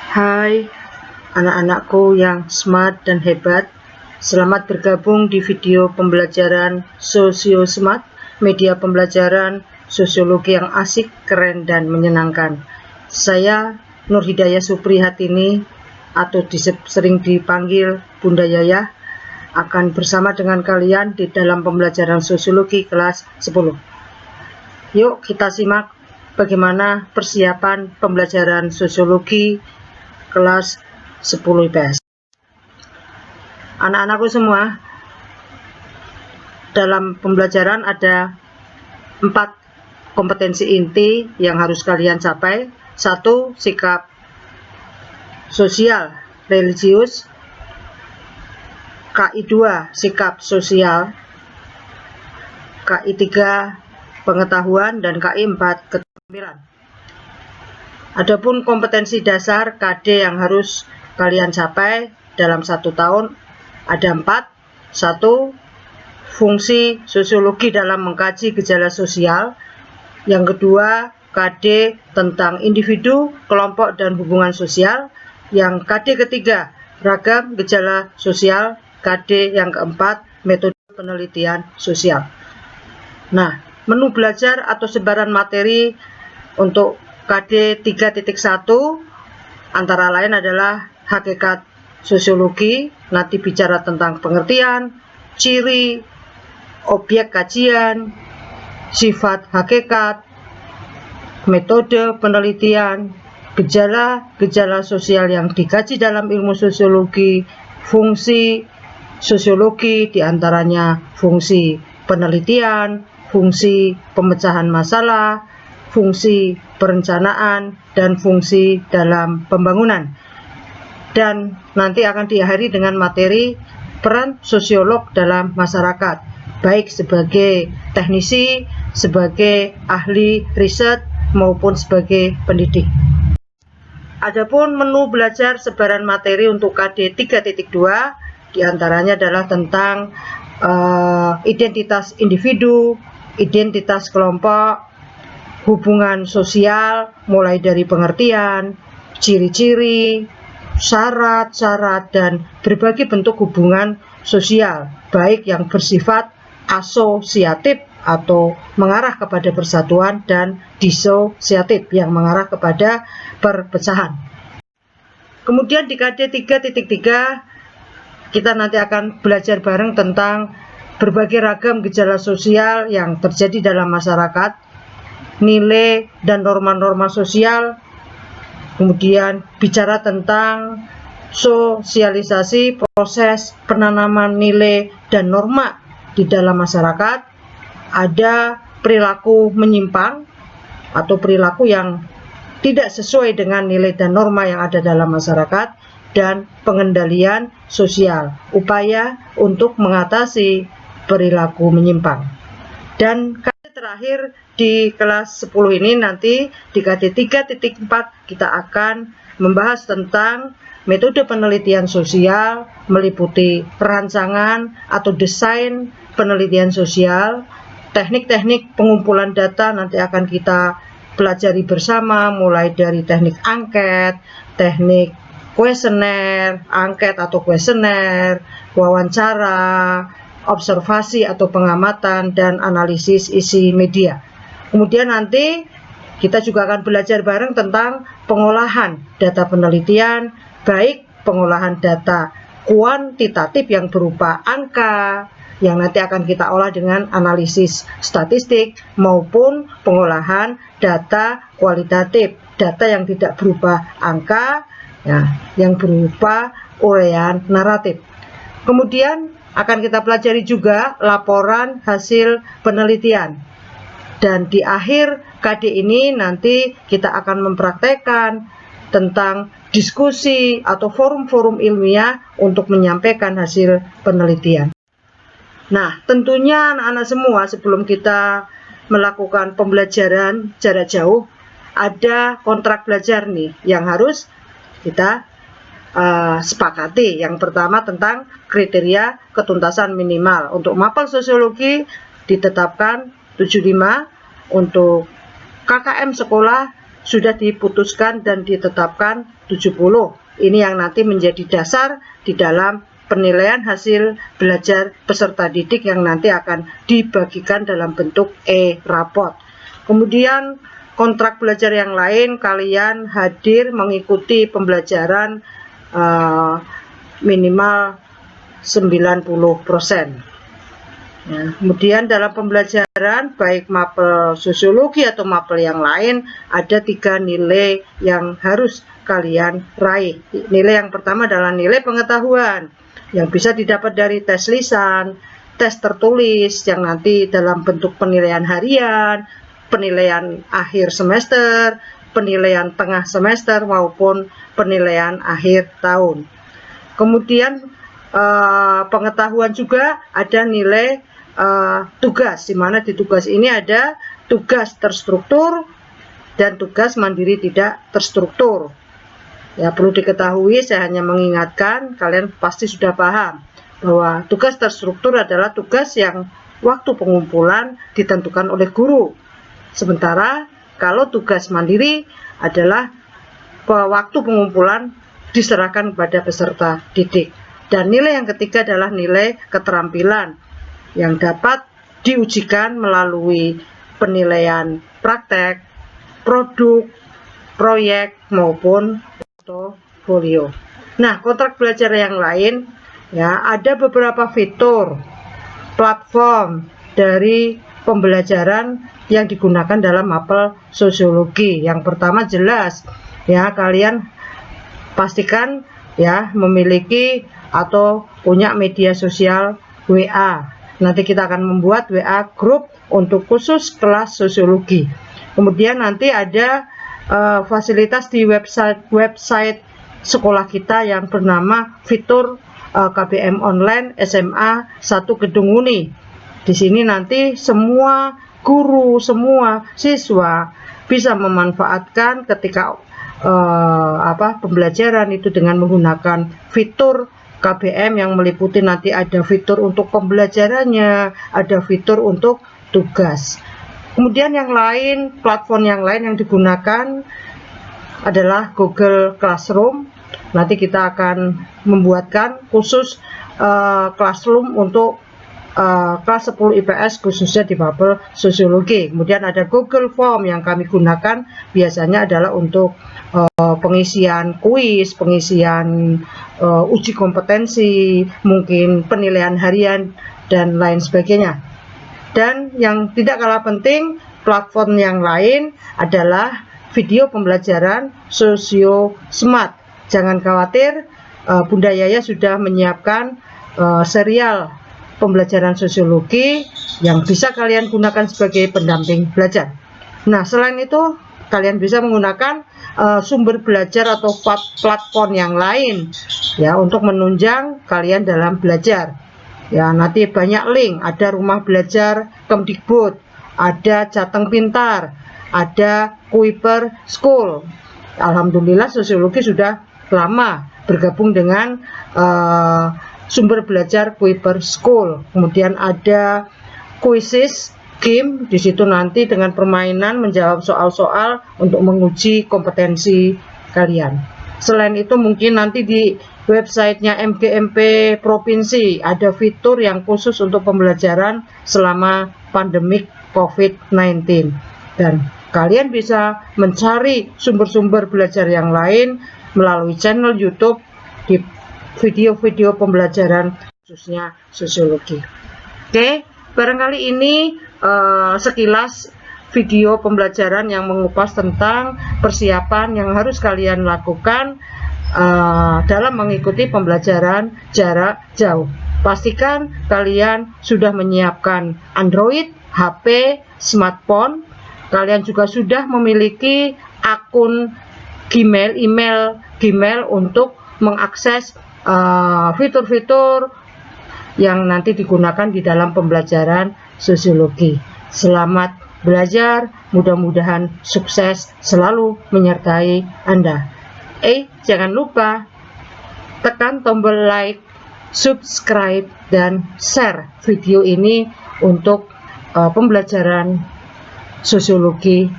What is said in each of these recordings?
Hai anak-anakku yang smart dan hebat, selamat bergabung di video pembelajaran Sosio Smart, media pembelajaran sosiologi yang asik, keren, dan menyenangkan. Saya Nur Hidayah Supri Hatini atau sering dipanggil Bunda Yayah akan bersama dengan kalian di dalam pembelajaran sosiologi kelas 10. Yuk kita simak bagaimana persiapan pembelajaran sosiologi kelas 10 IPS. Anak-anakku semua, dalam pembelajaran ada 4 kompetensi inti yang harus kalian capai. 1. Sikap sosial religius. KI 2. Sikap sosial. KI 3. Pengetahuan. Dan KI 4. Keterampilan. Adapun kompetensi dasar KD yang harus kalian capai dalam 1 tahun ada 4. 1. Fungsi sosiologi dalam mengkaji gejala sosial. Yang kedua, KD tentang individu, kelompok, dan hubungan sosial. Yang KD ketiga, ragam gejala sosial. KD yang keempat, metode penelitian sosial. Nah, menu belajar atau sebaran materi untuk KD 3.1 antara lain adalah hakikat sosiologi, nanti bicara tentang pengertian, ciri, objek kajian, sifat hakikat, metode penelitian, gejala sosial yang dikaji dalam ilmu sosiologi, fungsi sosiologi diantaranya fungsi penelitian, fungsi pemecahan masalah, fungsi perencanaan, dan fungsi dalam pembangunan. Dan nanti akan diakhiri dengan materi peran sosiolog dalam masyarakat, baik sebagai teknisi, sebagai ahli riset, maupun sebagai pendidik. Adapun menu belajar sebaran materi untuk KD 3.2 diantaranya adalah tentang identitas individu, identitas kelompok, hubungan sosial, mulai dari pengertian, ciri-ciri, syarat-syarat, dan berbagai bentuk hubungan sosial, baik yang bersifat asosiatif atau mengarah kepada persatuan, dan disosiatif yang mengarah kepada perpecahan. Kemudian di KD 3.3 kita nanti akan belajar bareng tentang berbagai ragam gejala sosial yang terjadi dalam masyarakat, nilai dan norma-norma sosial, kemudian bicara tentang sosialisasi proses penanaman nilai dan norma di dalam masyarakat, ada perilaku menyimpang atau perilaku yang tidak sesuai dengan nilai dan norma yang ada dalam masyarakat, dan pengendalian sosial, upaya untuk mengatasi perilaku menyimpang. Dan terakhir di kelas 10 ini nanti di KD 3.4 kita akan membahas tentang metode penelitian sosial, meliputi perancangan atau desain penelitian sosial, teknik-teknik pengumpulan data nanti akan kita pelajari bersama, mulai dari teknik angket, teknik kuesioner, angket atau kuesioner, wawancara, observasi atau pengamatan, dan analisis isi media. Kemudian nanti kita juga akan belajar bareng tentang pengolahan data penelitian, baik pengolahan data kuantitatif yang berupa angka, yang nanti akan kita olah dengan analisis statistik, maupun pengolahan data kualitatif, data yang tidak berupa angka, ya, yang berupa uraian naratif. Kemudian akan kita pelajari juga laporan hasil penelitian. Dan di akhir KD ini nanti kita akan mempraktekkan tentang diskusi atau forum-forum ilmiah untuk menyampaikan hasil penelitian. Nah, tentunya anak-anak semua sebelum kita melakukan pembelajaran jarak jauh, ada kontrak belajar nih yang harus kita sepakati. Yang pertama tentang kriteria ketuntasan minimal. Untuk mapel sosiologi ditetapkan 75, untuk KKM sekolah sudah diputuskan dan ditetapkan 70. Ini yang nanti menjadi dasar di dalam penilaian hasil belajar peserta didik yang nanti akan dibagikan dalam bentuk e-raport. Kemudian kontrak belajar yang lain, kalian hadir mengikuti pembelajaran minimal 90%. Ya, kemudian dalam pembelajaran baik mapel sosiologi atau mapel yang lain ada 3 nilai yang harus kalian raih. Nilai yang pertama adalah nilai pengetahuan yang bisa didapat dari tes lisan, tes tertulis yang nanti dalam bentuk penilaian harian, penilaian akhir semester, penilaian tengah semester maupun penilaian akhir tahun. Kemudian pengetahuan juga ada nilai tugas, di mana di tugas ini ada tugas terstruktur dan tugas mandiri tidak terstruktur. Ya, perlu diketahui, saya hanya mengingatkan, kalian pasti sudah paham bahwa tugas terstruktur adalah tugas yang waktu pengumpulan ditentukan oleh guru. Sementara kalau tugas mandiri adalah waktu pengumpulan diserahkan kepada peserta didik. Dan nilai yang ketiga adalah nilai keterampilan yang dapat diujikan melalui penilaian praktek, produk, proyek maupun portofolio. Nah, kontrak belajar yang lain ya, ada beberapa fitur platform dari pembelajaran yang digunakan dalam mapel sosiologi. Yang pertama jelas ya, kalian pastikan ya memiliki atau punya media sosial WA. Nanti kita akan membuat WA group untuk khusus kelas sosiologi. Kemudian nanti ada fasilitas di website sekolah kita yang bernama fitur KBM Online SMA 1 Gedung Uni. Di sini nanti semua guru, semua siswa bisa memanfaatkan ketika pembelajaran itu dengan menggunakan fitur KBM yang meliputi nanti ada fitur untuk pembelajarannya, ada fitur untuk tugas. Kemudian yang lain, platform yang lain yang digunakan adalah Google Classroom. Nanti kita akan membuatkan khusus Classroom untuk kelas 10 IPS khususnya di mapel sosiologi. Kemudian ada Google Form yang kami gunakan biasanya adalah untuk pengisian kuis, pengisian uji kompetensi, mungkin penilaian harian dan lain sebagainya. Dan yang tidak kalah penting, platform yang lain adalah video pembelajaran Sosio Smart. Jangan khawatir, Bunda Yaya sudah menyiapkan serial pembelajaran sosiologi yang bisa kalian gunakan sebagai pendamping belajar. Nah, selain itu kalian bisa menggunakan sumber belajar atau platform yang lain ya untuk menunjang kalian dalam belajar. Ya, nanti banyak link, ada Rumah Belajar Kemdikbud, ada Jateng Pintar, ada Kuiper School. Alhamdulillah sosiologi sudah lama bergabung dengan sumber belajar Kuiper School. Kemudian ada Quizzes game, di situ nanti dengan permainan menjawab soal-soal untuk menguji kompetensi kalian. Selain itu mungkin nanti di websitenya MGMP Provinsi ada fitur yang khusus untuk pembelajaran selama pandemik COVID-19. Dan kalian bisa mencari sumber-sumber belajar yang lain melalui channel YouTube di video-video pembelajaran khususnya sosiologi. Oke, barangkali ini sekilas video pembelajaran yang mengupas tentang persiapan yang harus kalian lakukan dalam mengikuti pembelajaran jarak jauh. Pastikan kalian sudah menyiapkan Android, HP, smartphone. Kalian juga sudah memiliki akun Gmail, email Gmail untuk mengakses fitur-fitur yang nanti digunakan di dalam pembelajaran sosiologi. Selamat belajar, mudah-mudahan sukses selalu menyertai Anda. Jangan lupa tekan tombol like, subscribe, dan share video ini untuk pembelajaran sosiologi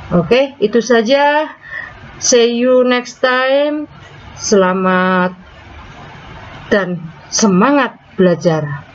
Oke, itu saja. See you next time. Selamat dan semangat belajar.